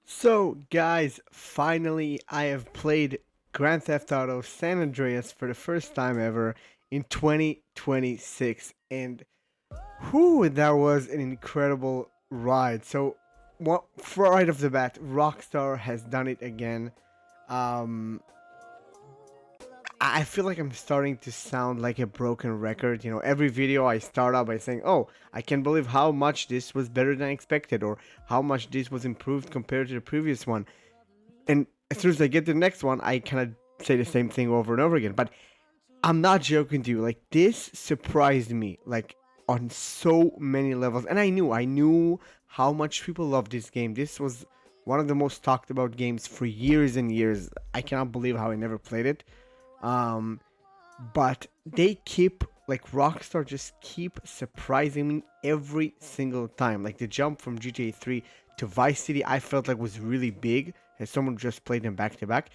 So, guys, finally, I have played Grand Theft Auto San Andreas for the first time ever in 2026, and whoo, that was an incredible ride. So, what right off the bat, Rockstar has done it again. Um, I feel like I'm starting to sound like a broken record. You know, every video I start out by saying, "Oh, I can't believe how much this was better than expected," or "How much this was improved compared to the previous one." And as soon as I get to the next one, I kind of say the same thing over and over again. But I'm not joking to you. Like, this surprised me, like, on so many levels. And I knew how much people love this game. This was one of the most talked about games for years and years. I cannot believe how I never played it. Um, but they keep, like, Rockstar just keep surprising me every single time. Like, the jump from GTA 3 to Vice City, I felt like was really big as someone just played them back to back.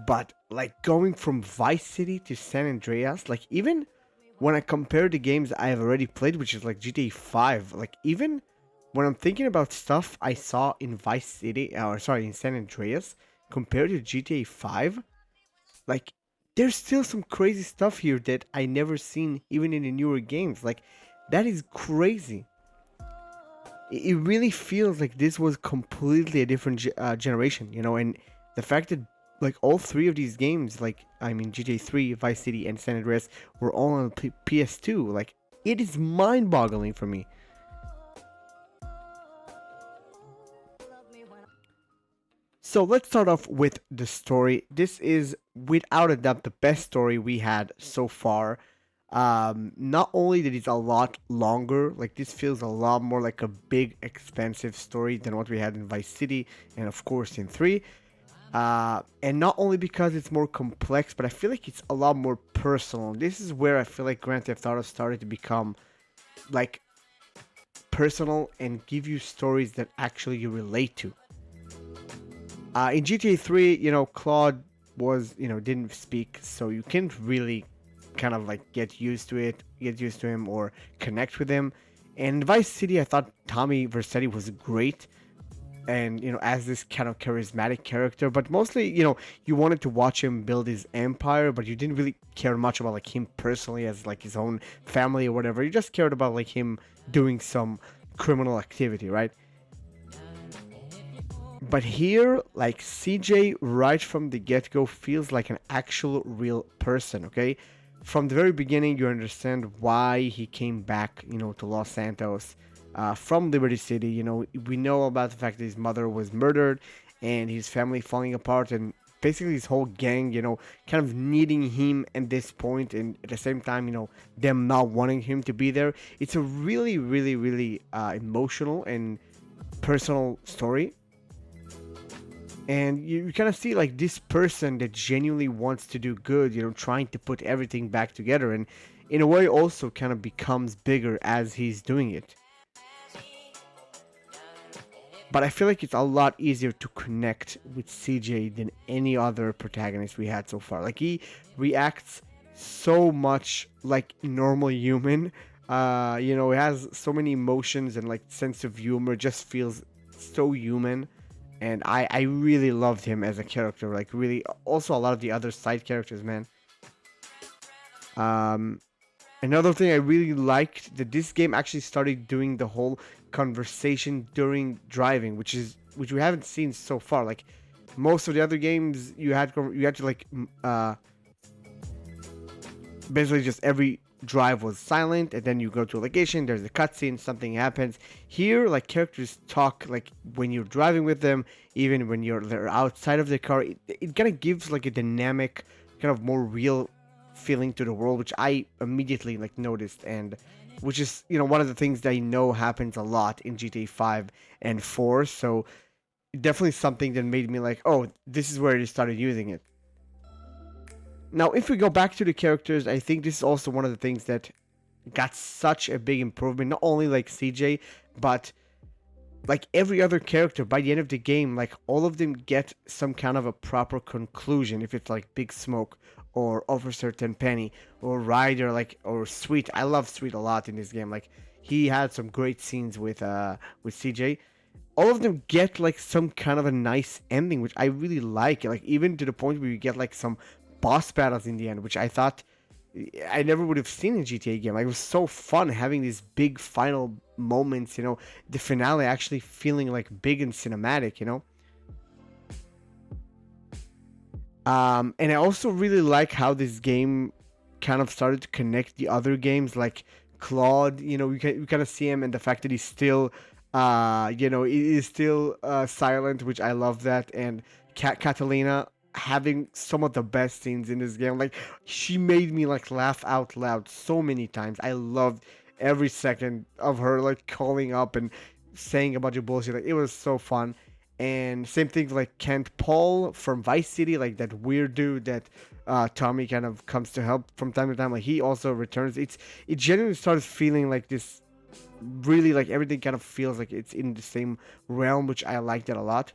But like going from Vice City to San Andreas, like even when I compare the games I have already played, which is like GTA 5, like even when I'm thinking about stuff I saw in Vice City, or sorry, in San Andreas, compared to GTA 5, like there's still some crazy stuff here that I never seen even in the newer games. Like that is crazy. It really feels like this was completely a different generation, you know, and the fact that like all three of these games, like I mean GTA 3, Vice City, and San Andreas, were all on PS2, like it is mind-boggling for me. So let's start off with the story. This is without a doubt the best story we had so far. Not only that it's a lot longer, like this feels a lot more like a big, expensive story than what we had in Vice City and of course in 3. And not only because it's more complex, but I feel like it's a lot more personal. This is where I feel like Grand Theft Auto started to become like personal and give you stories that actually you relate to. In GTA 3, you know, Claude was, you know, didn't speak, so you can't really kind of like get used to him or connect with him. And Vice City, I thought Tommy Vercetti was great and, you know, as this kind of charismatic character, but mostly, you know, you wanted to watch him build his empire, but you didn't really care much about like him personally as like his own family or whatever. You just cared about like him doing some criminal activity, right? But here, like CJ, right from the get go, feels like an actual real person, okay? From the very beginning, you understand why he came back, you know, to Los Santos from Liberty City. You know, we know about the fact that his mother was murdered and his family falling apart, and basically his whole gang, you know, kind of needing him at this point, and at the same time, you know, them not wanting him to be there. It's a really, really, really emotional and personal story, and you kind of see like this person that genuinely wants to do good, you know, trying to put everything back together, and in a way also kind of becomes bigger as he's doing it. But I feel like it's a lot easier to connect with CJ than any other protagonist we had so far. Like he reacts so much like normal human. You know, he has so many emotions and like sense of humor, just feels so human. And I really loved him as a character. Like really, also a lot of the other side characters, man. Um, Another thing I really liked that this game actually started doing the whole conversation during driving, which we haven't seen so far. Like most of the other games, you had to like basically just every drive was silent, and then you go to a location, there's a cutscene, something happens. Here, like characters talk like when you're driving with them, even when they're outside of the car. It kind of gives like a dynamic, kind of more real feeling to the world, which I immediately like noticed, and which is, you know, one of the things that I know happens a lot in GTA 5 and 4. So definitely something that made me like, oh, this is where they started using it. Now, if we go back to the characters, I think this is also one of the things that got such a big improvement. Not only like CJ, but like every other character by the end of the game, like all of them get some kind of a proper conclusion. If it's like Big Smoke or Officer Tenpenny or Ryder, like, or Sweet. I love Sweet a lot in this game. Like he had some great scenes with CJ. all of them get like some kind of a nice ending, which I really like. Like even to the point where you get like some boss battles in the end, which I thought I never would have seen in a GTA game. Like it was so fun having these big final moments. The finale actually feeling like big and cinematic. And I also really like how this game kind of started to connect the other games, like Claude. You kind of see him, and the fact that he's still, he is still silent, which I love that. And Catalina having some of the best scenes in this game. Like she made me like laugh out loud so many times. I loved every second of her like calling up and saying a bunch of bullshit. Like it was so fun. And same thing like Kent Paul from Vice City, like that weird dude that Tommy kind of comes to help from time to time. Like he also returns. It genuinely starts feeling like this, really like everything kind of feels like it's in the same realm, which I like that a lot.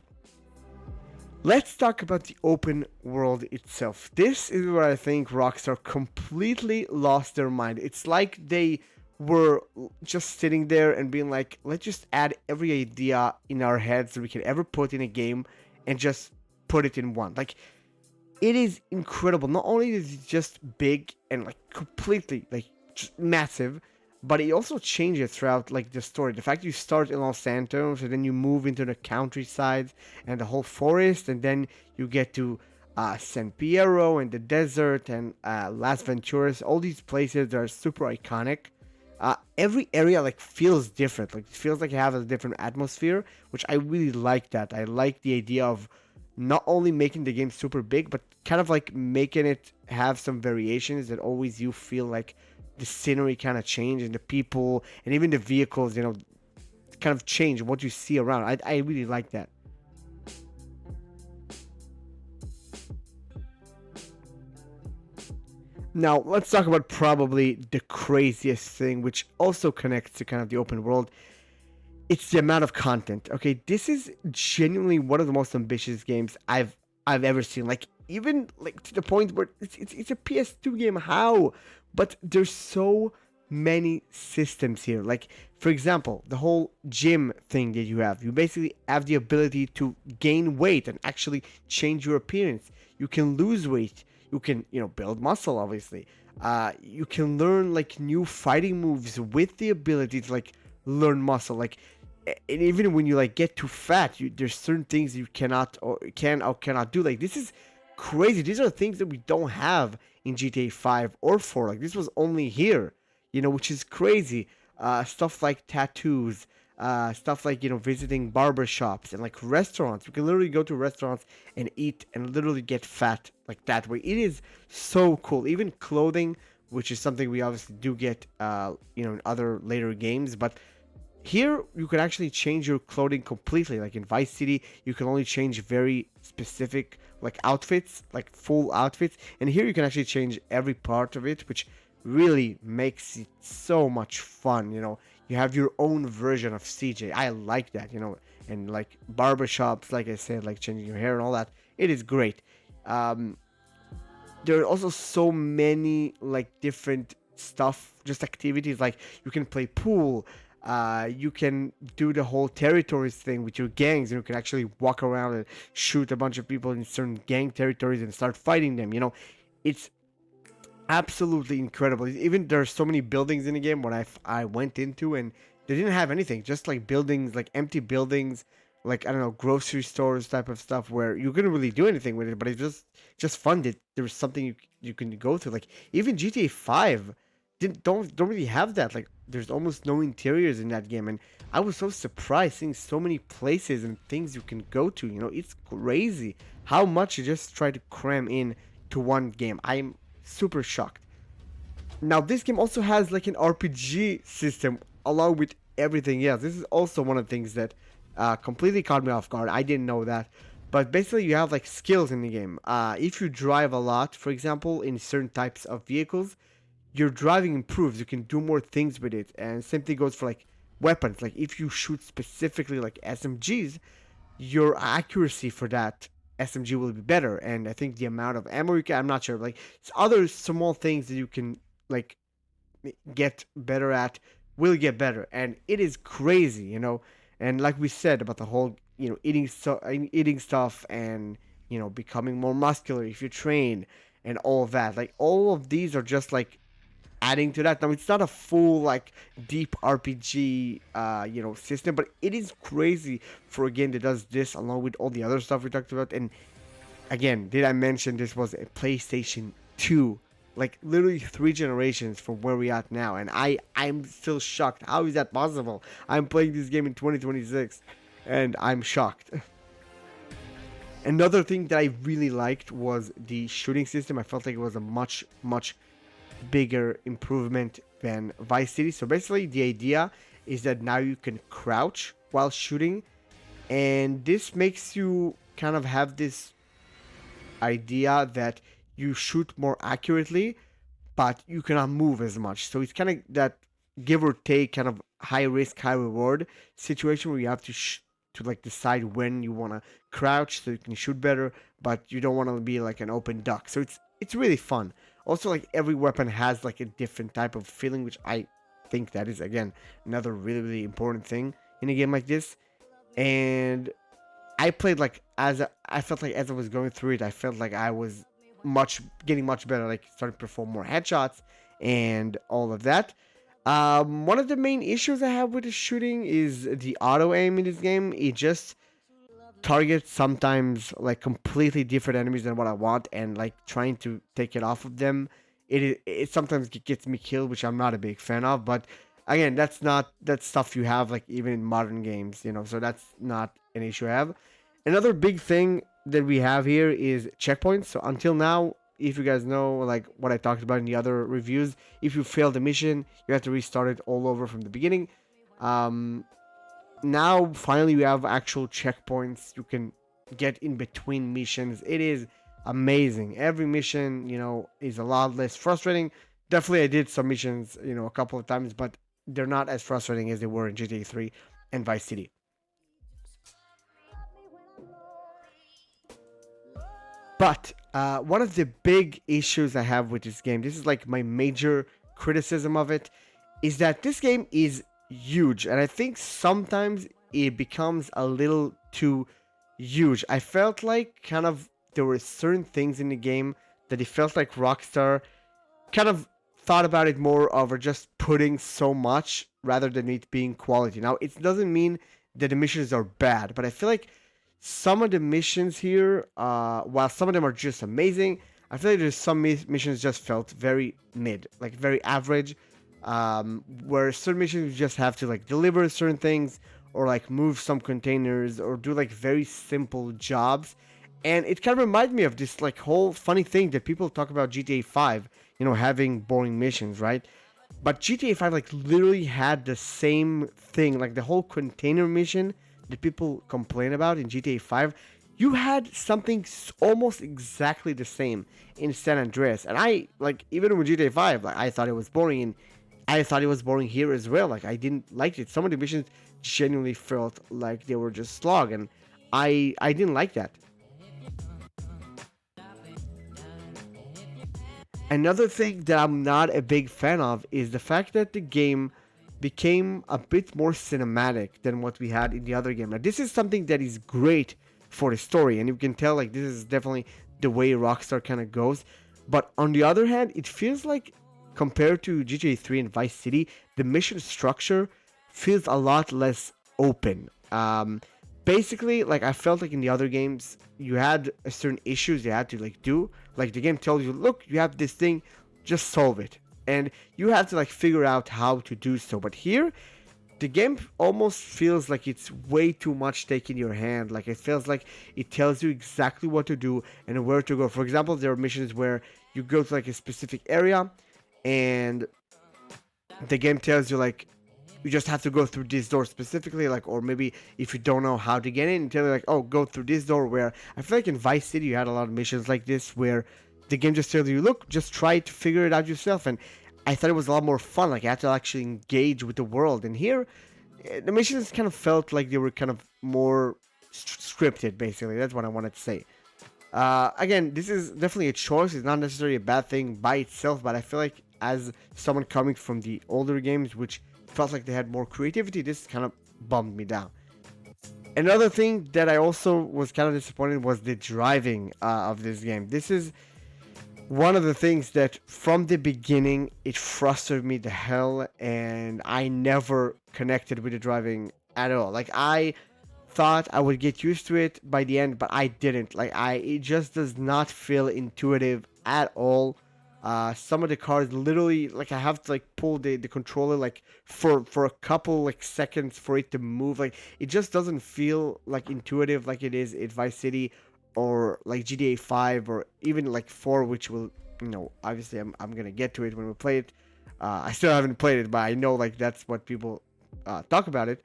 Let's talk about the open world itself. This is where I think Rockstar completely lost their mind. It's like they were just sitting there and being like, let's just add every idea in our heads that we could ever put in a game and just put it in one. Like, it is incredible. Not only is it just big and like completely like just massive, but it also changes throughout like the story. The fact you start in Los Santos and then you move into the countryside and the whole forest, and then you get to San Piero and the desert and Las Venturas. All these places that are super iconic. Every area like feels different. Like it feels like it has a different atmosphere, which I really like. That I like the idea of not only making the game super big, but kind of like making it have some variations that always you feel like the scenery kind of change and the people and even the vehicles, kind of change what you see around. I really like that. Now, let's talk about probably the craziest thing, which also connects to kind of the open world. It's the amount of content. Okay, this is genuinely one of the most ambitious games I've ever seen. Like even like to the point where it's a PS2 game. How? But there's so many systems here. Like for example, the whole gym thing that you have. You basically have the ability to gain weight and actually change your appearance. You can lose weight. You can build muscle. Obviously, you can learn like new fighting moves with the ability to like learn muscle. Like and even when you like get too fat, there's certain things you cannot or cannot do. Like this is crazy. These are things that we don't have in GTA 5 or 4. Like this was only here, which is crazy. Stuff like tattoos, stuff like visiting barber shops and like restaurants. You can literally go to restaurants and eat and literally get fat like that way. It is so cool. Even clothing, which is something we obviously do get, in other later games, but here you can actually change your clothing completely. Like in Vice City, you can only change very specific like outfits, like full outfits, and here you can actually change every part of it, which really makes it so much fun. You have your own version of CJ. I like that. And like barbershops, like I said, like changing your hair and all that. It is great. Um, there are also so many like different stuff, just activities. Like you can play pool, you can do the whole territories thing with your gangs, and you can actually walk around and shoot a bunch of people in certain gang territories and start fighting them. It's absolutely incredible. Even there's so many buildings in the game when I went into, and they didn't have anything, just like buildings, like empty buildings, like I don't know, grocery stores type of stuff where you couldn't really do anything with it, but it's just fun that there was something you can go through. Like even GTA 5 don't really have that. Like there's almost no interiors in that game, and I was so surprised seeing so many places and things you can go to. It's crazy how much you just try to cram in to one game. I'm super shocked. Now this game also has like an RPG system along with everything else. This is also one of the things that completely caught me off guard. I didn't know that. But basically you have like skills in the game. If you drive a lot, for example, in certain types of vehicles, your driving improves. You can do more things with it. And same thing goes for like weapons. Like if you shoot specifically like SMGs, your accuracy for that SMG will be better. And I think the amount of ammo you can, I'm not sure. Like it's other small things that you can like get better at will get better. And it is crazy. And like we said about the whole, eating stuff and becoming more muscular if you train and all of that. Like all of these are just like adding to that. Now it's not a full like deep RPG system, but it is crazy for a game that does this along with all the other stuff we talked about. And again, did I mention this was a PlayStation 2? Like literally 3 generations from where we at now, and I'm still shocked. How is that possible? I'm playing this game in 2026, and I'm shocked. Another thing that I really liked was the shooting system. I felt like it was a much bigger improvement than Vice City. So basically, the idea is that now you can crouch while shooting, and this makes you kind of have this idea that you shoot more accurately, but you cannot move as much. So it's kind of that give or take kind of high risk, high reward situation where you have to like decide when you want to crouch so you can shoot better, but you don't want to be like an open duck. So it's really fun. Also, like every weapon has like a different type of feeling, which I think that is again another really important thing in a game like this. And I played like I felt like as I was going through it, I felt like I was getting much better, like starting to perform more headshots and all of that. One of the main issues I have with the shooting is the auto aim in this game. It just targets sometimes like completely different enemies than what I want, and like trying to take it off of them, it sometimes gets me killed, which I'm not a big fan of. But again, that's stuff you have like even in modern games, so that's not an issue I have. Another big thing that we have here is checkpoints. So until now, if you guys know like what I talked about in the other reviews, if you fail the mission, you have to restart it all over from the beginning. Um, Now finally we have actual checkpoints you can get in between missions. It is amazing. Every mission, is a lot less frustrating. Definitely I did some missions, a couple of times, but they're not as frustrating as they were in GTA 3 and Vice City. But one of the big issues I have with this game, this is like my major criticism of it, is that this game is huge. And I think sometimes it becomes a little too huge. I felt like kind of there were certain things in the game that it felt like Rockstar kind of thought about it more over just putting so much rather than it being quality. Now, it doesn't mean that the missions are bad, but I feel like some of the missions here, while some of them are just amazing, I feel like there's some missions just felt very mid, like very average. Where certain missions you just have to like deliver certain things or like move some containers or do like very simple jobs. And it kind of reminds me of this like whole funny thing that people talk about GTA 5, having boring missions, right? But GTA 5 like literally had the same thing, like the whole container mission that people complain about in GTA 5. You had something almost exactly the same in San Andreas, and I like even with GTA 5, like I thought it was boring, and I thought it was boring here as well. Like I didn't like it. Some of the missions genuinely felt like they were just slog, and I didn't like that. Another thing that I'm not a big fan of is the fact that the game became a bit more cinematic than what we had in the other game. Now, this is something that is great for the story, and you can tell like this is definitely the way Rockstar kind of goes. But on the other hand, it feels like compared to GTA 3 and Vice City, the mission structure feels a lot less open. Basically, like I felt like in the other games, you had a certain issues you had to like do. Like the game tells you, look, you have this thing, just solve it, and you have to like figure out how to do so. But here, the game almost feels like it's way too much taking your hand. Like it feels like it tells you exactly what to do and where to go. For example, there are missions where you go to like a specific area, and the game tells you like you just have to go through this door specifically, like, or maybe if you don't know how to get in, tell you like, oh, go through this door. Where I feel like in Vice City you had a lot of missions like this where the game just tells you, look, just try to figure it out yourself. And I thought it was a lot more fun. Like I had to actually engage with the world. And here, the missions kind of felt like they were kind of more scripted. Basically, that's what I wanted to say. Again, this is definitely a choice. It's not necessarily a bad thing by itself, but I feel like as someone coming from the older games, which felt like they had more creativity, this kind of bummed me down. Another thing that I also was kind of disappointed was the driving of this game. This is one of the things that from the beginning it frustrated me the hell, and I never connected with the driving at all. Like I thought I would get used to it by the end, but I didn't. Like it just does not feel intuitive at all. Some of the cars literally like I have to like pull the controller like for a couple like seconds for it to move. Like it just doesn't feel like intuitive like it is in Vice City or like GTA 5 or even like 4, which will, obviously I'm gonna get to it when we play it. I still haven't played it, but I know like that's what people talk about it.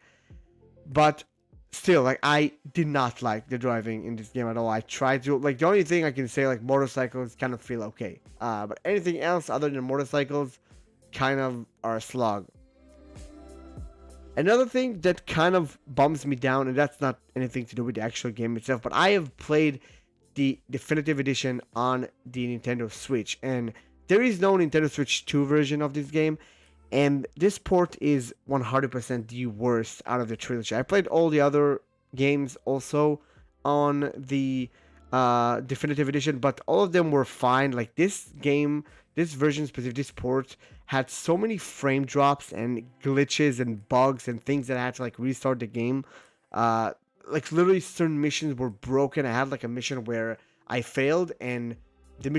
But still, like I did not like the driving in this game at all. I tried to like the only thing I can say like motorcycles kind of feel okay, but anything else other than motorcycles kind of are a slog. Another thing that kind of bums me down, and that's not anything to do with the actual game itself, but I have played the definitive edition on the Nintendo Switch, and there is no Nintendo Switch 2 version of this game, and this port is 100% the worst out of the trilogy. I played all the other games also on the definitive edition, but all of them were fine. Like this game, this version specific, this port had so many frame drops and glitches and bugs and things that I had to like restart the game. Uh, like literally certain missions were broken. I had like a mission where I failed and the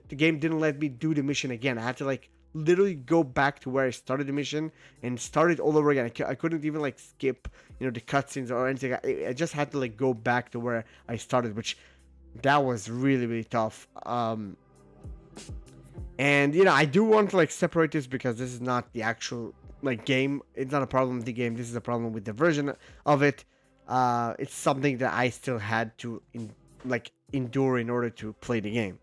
game didn't let me do the mission again. I had to like literally go back to where I started the mission and start it all over again. I couldn't even like skip, the cutscenes or anything. I just had to like go back to where I started, which that was really really tough. And I do want to like separate this because this is not the actual like game. It's not a problem with the game. This is a problem with the version of it. It's something that I still had to endure in order to play the game.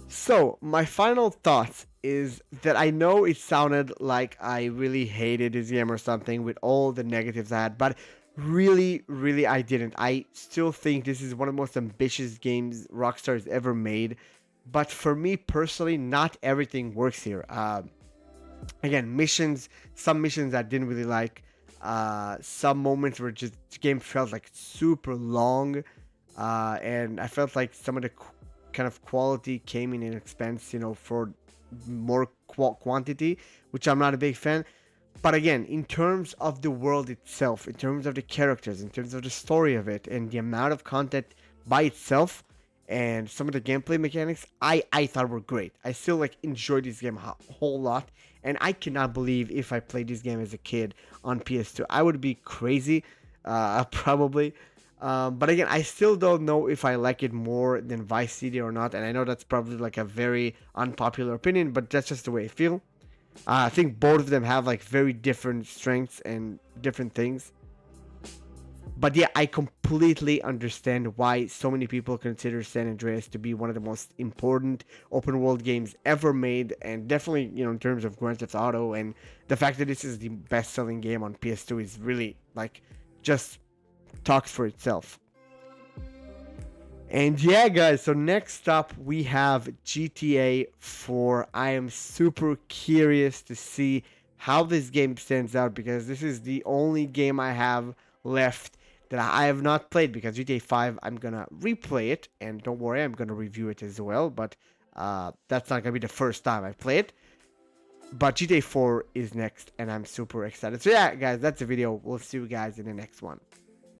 So, my final thoughts is that I know it sounded like I really hated this game or something with all the negatives I had, but really, really I didn't. I still think this is one of the most ambitious games Rockstar has ever made. But for me personally, not everything works here. Again, some missions I didn't really like. Some moments where just the game felt like super long, and I felt like some of the kind of quality came in expense, for more quantity, which I'm not a big fan. But again, in terms of the world itself, in terms of the characters, in terms of the story of it, and the amount of content by itself, and some of the gameplay mechanics, I thought were great. I still like enjoyed this game a whole lot, and I cannot believe if I played this game as a kid on PS2, I would be crazy, probably. But again, I still don't know if I like it more than Vice City or not, and I know that's probably like a very unpopular opinion, but that's just the way I feel. I think both of them have like very different strengths and different things. But yeah, I completely understand why so many people consider San Andreas to be one of the most important open world games ever made, and definitely, in terms of Grand Theft Auto, and the fact that this is the best selling game on PS2 is really like just talks for itself. And yeah, guys, so next up we have GTA 4. I am super curious to see how this game stands out because this is the only game I have left that I have not played, because GTA 5, I'm gonna replay it, and don't worry, I'm gonna review it as well, but that's not gonna be the first time I play it. But GTA 4 is next, and I'm super excited. So yeah, guys, that's the video. We'll see you guys in the next one.